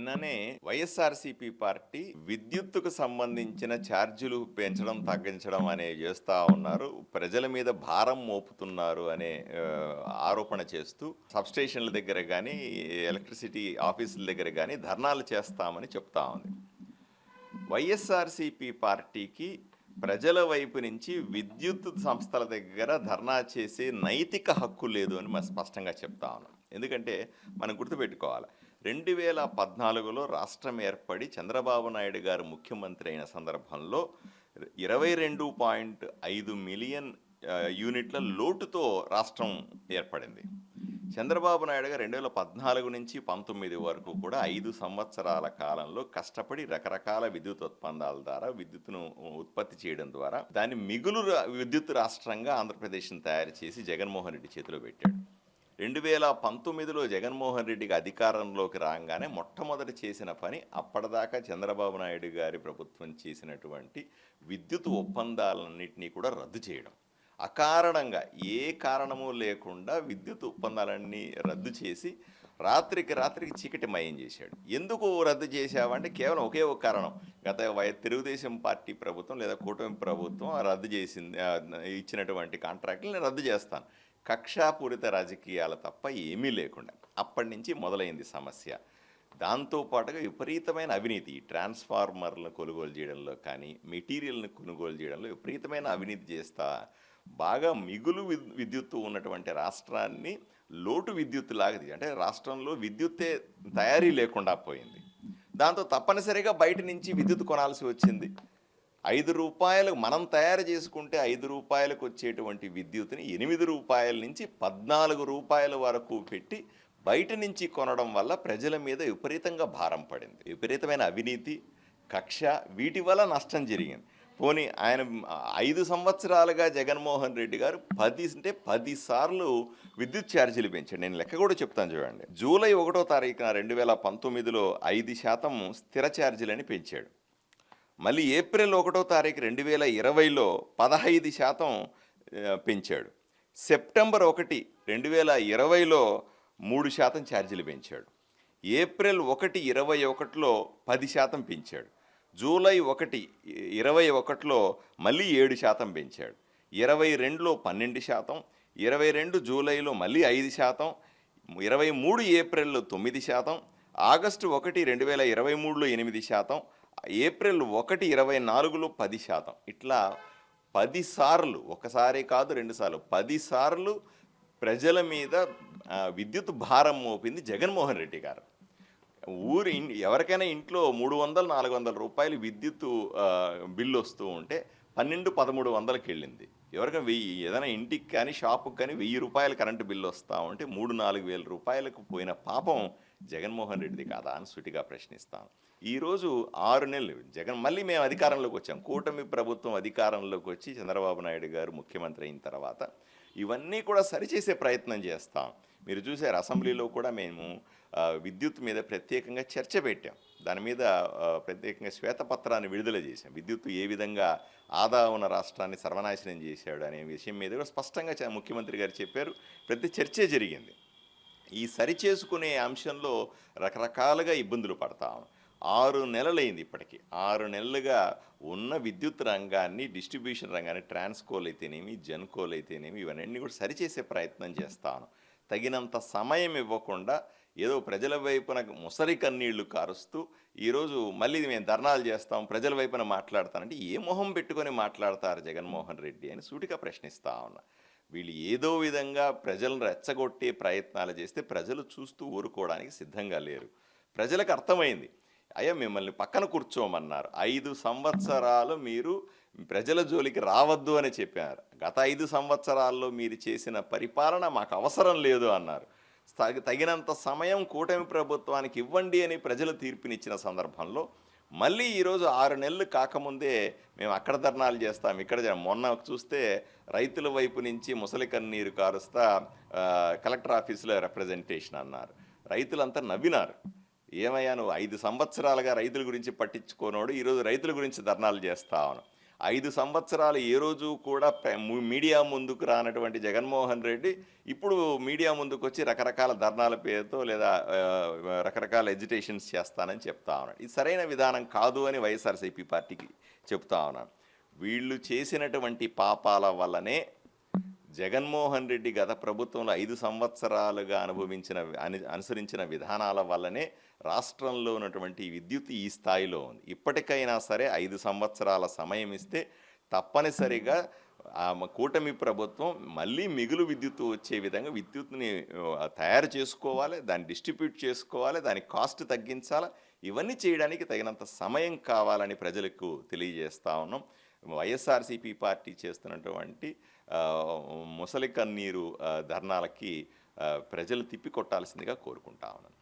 నిన్ననే వైఎస్ఆర్సీపీ పార్టీ విద్యుత్తుకు సంబంధించిన ఛార్జీలు పెంచడం తగ్గించడం అనేవి చేస్తూ ఉన్నారు. ప్రజల మీద భారం మోపుతున్నారు అనే ఆరోపణ చేస్తూ సబ్స్టేషన్ల దగ్గర కానీ ఎలక్ట్రిసిటీ ఆఫీసుల దగ్గర కానీ ధర్నాలు చేస్తామని చెప్తా ఉంది. వైఎస్ఆర్సీపీ పార్టీకి ప్రజల వైపు నుంచి విద్యుత్ సంస్థల దగ్గర ధర్నా చేసే నైతిక హక్కు లేదు అని మనం స్పష్టంగా చెప్తా ఉన్నాం. ఎందుకంటే మనం గుర్తుపెట్టుకోవాలి, 2014లో రాష్ట్రం ఏర్పడి చంద్రబాబు నాయుడు గారు ముఖ్యమంత్రి అయిన సందర్భంలో 22.5 మిలియన్ యూనిట్ల లోటుతో రాష్ట్రం ఏర్పడింది. చంద్రబాబు నాయుడు గారు 2014 నుంచి 19 వరకు కూడా 5 సంవత్సరాల కాలంలో కష్టపడి రకరకాల విద్యుత్ ఉత్పన్నాల ద్వారా విద్యుత్తును ఉత్పత్తి చేయడం ద్వారా దాన్ని మిగులు విద్యుత్ రాష్ట్రంగా ఆంధ్రప్రదేశ్ని తయారు చేసి జగన్మోహన్ రెడ్డి చేతిలో పెట్టాడు. 2019లో జగన్మోహన్ రెడ్డికి అధికారంలోకి రాగానే మొట్టమొదటి చేసిన పని అప్పటిదాకా చంద్రబాబు నాయుడు గారి ప్రభుత్వం చేసినటువంటి విద్యుత్ ఒప్పందాలన్నింటినీ కూడా రద్దు చేయడం. అకారణంగా ఏ కారణము లేకుండా విద్యుత్ ఒప్పందాలన్నీ రద్దు చేసి రాత్రికి చీకటిమయం చేశాడు. ఎందుకు రద్దు చేశావంటే కేవలం ఒకే ఒక కారణం, గత తెలుగుదేశం పార్టీ ప్రభుత్వం లేదా కూటమి ప్రభుత్వం రద్దు చేసింది, ఇచ్చినటువంటి కాంట్రాక్టులు నేను రద్దు చేస్తాను. కక్షాపూరిత రాజకీయాలు తప్ప ఏమీ లేకుండా అప్పటి నుంచి మొదలైంది సమస్య. దాంతోపాటుగా విపరీతమైన అవినీతి, ట్రాన్స్ఫార్మర్లను కొనుగోలు చేయడంలో కానీ మెటీరియల్ని కొనుగోలు చేయడంలో విపరీతమైన అవినీతి చేస్తా బాగా మిగులు విద్యుత్తు ఉన్నటువంటి రాష్ట్రాన్ని లోటు విద్యుత్ లాగది, అంటే రాష్ట్రంలో విద్యుత్తే తయారీ లేకుండా పోయింది. దాంతో తప్పనిసరిగా బయట నుంచి విద్యుత్ కొనాల్సి వచ్చింది. 5 రూపాయలు మనం తయారు చేసుకుంటే 5 రూపాయలకు వచ్చేటువంటి విద్యుత్ని 8 రూపాయల నుంచి 14 రూపాయల వరకు పెట్టి బయట నుంచి కొనడం వల్ల ప్రజల మీద విపరీతంగా భారం పడింది. విపరీతమైన అవినీతి, కక్ష, వీటి వల్ల నష్టం జరిగింది. పోనీ ఆయన 5 సంవత్సరాలుగా జగన్మోహన్ రెడ్డి గారు 10 సార్లు విద్యుత్ ఛార్జీలు పెంచాడు. నేను లెక్క కూడా చెప్తాను చూడండి. జూలై 1వ తారీఖున 2019లో 5% స్థిర ఛార్జీలని పెంచాడు. మళ్ళీ ఏప్రిల్ 1వ తారీఖు 2020లో 15% పెంచాడు. సెప్టెంబర్ 1, 2020లో 3% ఛార్జీలు పెంచాడు. ఏప్రిల్ 1, 2021లో 10% పెంచాడు. జూలై 1, 2021లో మళ్ళీ 7% పెంచాడు. 22లో 12%, 22 జూలైలో మళ్ళీ 5%, 23 ఏప్రిల్లో 9%, ఆగస్టు 1, 2023లో 8%, ఏప్రిల్ 1, 2024లో 10%. ఇట్లా 10 సార్లు, ఒకసారి కాదు 2 సార్లు, 10 సార్లు ప్రజల మీద విద్యుత్ భారం మోపింది జగన్మోహన్ రెడ్డి గారు. ఎవరికైనా ఇంట్లో 300-400 రూపాయలు విద్యుత్ బిల్లు వస్తూ ఉంటే 1200-1300కి వెళ్ళింది. ఎవరికైనా 1000, ఏదైనా ఇంటికి కానీ షాపుకి కానీ 1000 రూపాయలు కరెంటు బిల్లు వస్తూ ఉంటే 3-4 వేల రూపాయలకు పోయిన పాపం జగన్మోహన్ రెడ్డిది కాదా అని సూటిగా ప్రశ్నిస్తాను. ఈరోజు 6 నెలలు మళ్ళీ మేము అధికారంలోకి వచ్చాం. కూటమి ప్రభుత్వం అధికారంలోకి వచ్చి చంద్రబాబు నాయుడు గారు ముఖ్యమంత్రి అయిన తర్వాత ఇవన్నీ కూడా సరిచేసే ప్రయత్నం చేస్తాం. మీరు చూసారు, అసెంబ్లీలో కూడా మేము విద్యుత్ మీద ప్రత్యేకంగా చర్చ పెట్టాం. దాని మీద ప్రత్యేకంగా శ్వేతపత్రాన్ని విడుదల చేశాం. విద్యుత్ ఏ విధంగా ఆదా ఉన్న రాష్ట్రాన్ని సర్వనాశనం చేశాడు అనే విషయం మీద కూడా స్పష్టంగా ముఖ్యమంత్రి గారు చెప్పారు. ప్రతి చర్చే జరిగింది. ఈ సరిచేసుకునే అంశంలో రకరకాలుగా ఇబ్బందులు పడతాం. 6 నెలలైంది ఇప్పటికీ. 6 నెలలుగా ఉన్న విద్యుత్ రంగాన్ని, డిస్ట్రిబ్యూషన్ రంగాన్ని, ట్రాన్స్కోలు అయితేనేమి, జెన్కోలు అయితేనేమి, ఇవన్నీ కూడా సరిచేసే ప్రయత్నం చేస్తాను. తగినంత సమయం ఇవ్వకుండా ఏదో ప్రజల వైపున ముసలి కన్నీళ్లు కారుస్తూ ఈరోజు మళ్ళీ మేము ధర్నాలు చేస్తాం, ప్రజల వైపున మాట్లాడతానంటే ఏ మొహం పెట్టుకొని మాట్లాడతారు జగన్మోహన్ రెడ్డి అని సూటిగా ప్రశ్నిస్తా ఉన్నా. వీళ్ళు ఏదో విధంగా ప్రజలను రెచ్చగొట్టే ప్రయత్నాలు చేస్తే ప్రజలు చూస్తూ ఊరుకోవడానికి సిద్ధంగా లేరు. ప్రజలకు అర్థమైంది, అయ్యా మిమ్మల్ని పక్కన కూర్చోమన్నారు, 5 సంవత్సరాలు మీరు ప్రజల జోలికి రావద్దు అని చెప్పారు. గత 5 సంవత్సరాల్లో మీరు చేసిన పరిపాలన మాకు అవసరం లేదు అన్నారు. తగినంత సమయం కూటమి ప్రభుత్వానికి ఇవ్వండి అని ప్రజలు తీర్పునిచ్చిన సందర్భంలో మళ్ళీ ఈరోజు 6 నెలలు కాకముందే మేము అక్కడ ధర్నాలు చేస్తాం, ఇక్కడ మొన్న చూస్తే రైతుల వైపు నుంచి ముసలి కన్నీరు కారుస్తా కలెక్టర్ ఆఫీసులో రిప్రజెంటేషన్ అన్నారు. రైతులంతా నవ్వినారు. ఏమయ్యా నువ్వు 5 సంవత్సరాలుగా రైతుల గురించి పట్టించుకోనోడు ఈరోజు రైతుల గురించి ధర్నాలు చేస్తావు. 5 సంవత్సరాలు ఏ రోజు కూడా మీడియా ముందుకు రానటువంటి జగన్మోహన్ రెడ్డి ఇప్పుడు మీడియా ముందుకొచ్చి రకరకాల ధర్నాల పేరుతో లేదా రకరకాల ఎజిటేషన్స్ చేస్తానని చెప్తా ఉన్నాడు. ఇది సరైన విధానం కాదు అని వైఎస్ఆర్సీపీ పార్టీకి చెప్తా ఉన్నాను. వీళ్ళు చేసినటువంటి పాపాల వల్లనే జగన్మోహన్ రెడ్డి గత ప్రభుత్వంలో 5 సంవత్సరాలుగా అనుసరించిన విధానాల వల్లనే రాష్ట్రంలో ఉన్నటువంటి విద్యుత్ ఈ స్థాయిలో ఉంది. ఇప్పటికైనా సరే 5 సంవత్సరాల సమయం ఇస్తే తప్పనిసరిగా కూటమి ప్రభుత్వం మళ్ళీ మిగులు విద్యుత్ వచ్చే విధంగా విద్యుత్ని తయారు చేసుకోవాలి, దాన్ని డిస్ట్రిబ్యూట్ చేసుకోవాలి, దాని కాస్ట్ తగ్గించాలి. ఇవన్నీ చేయడానికి తగినంత సమయం కావాలని ప్రజలకు తెలియజేస్తా ఉన్నాం. వైఎస్ఆర్సీపీ పార్టీ చేస్తున్నటువంటి ముసలి కన్నీరు ధర్నాలకి ప్రజలు తిప్పికొట్టాల్సిందిగా కోరుకుంటా ఉన్నాను.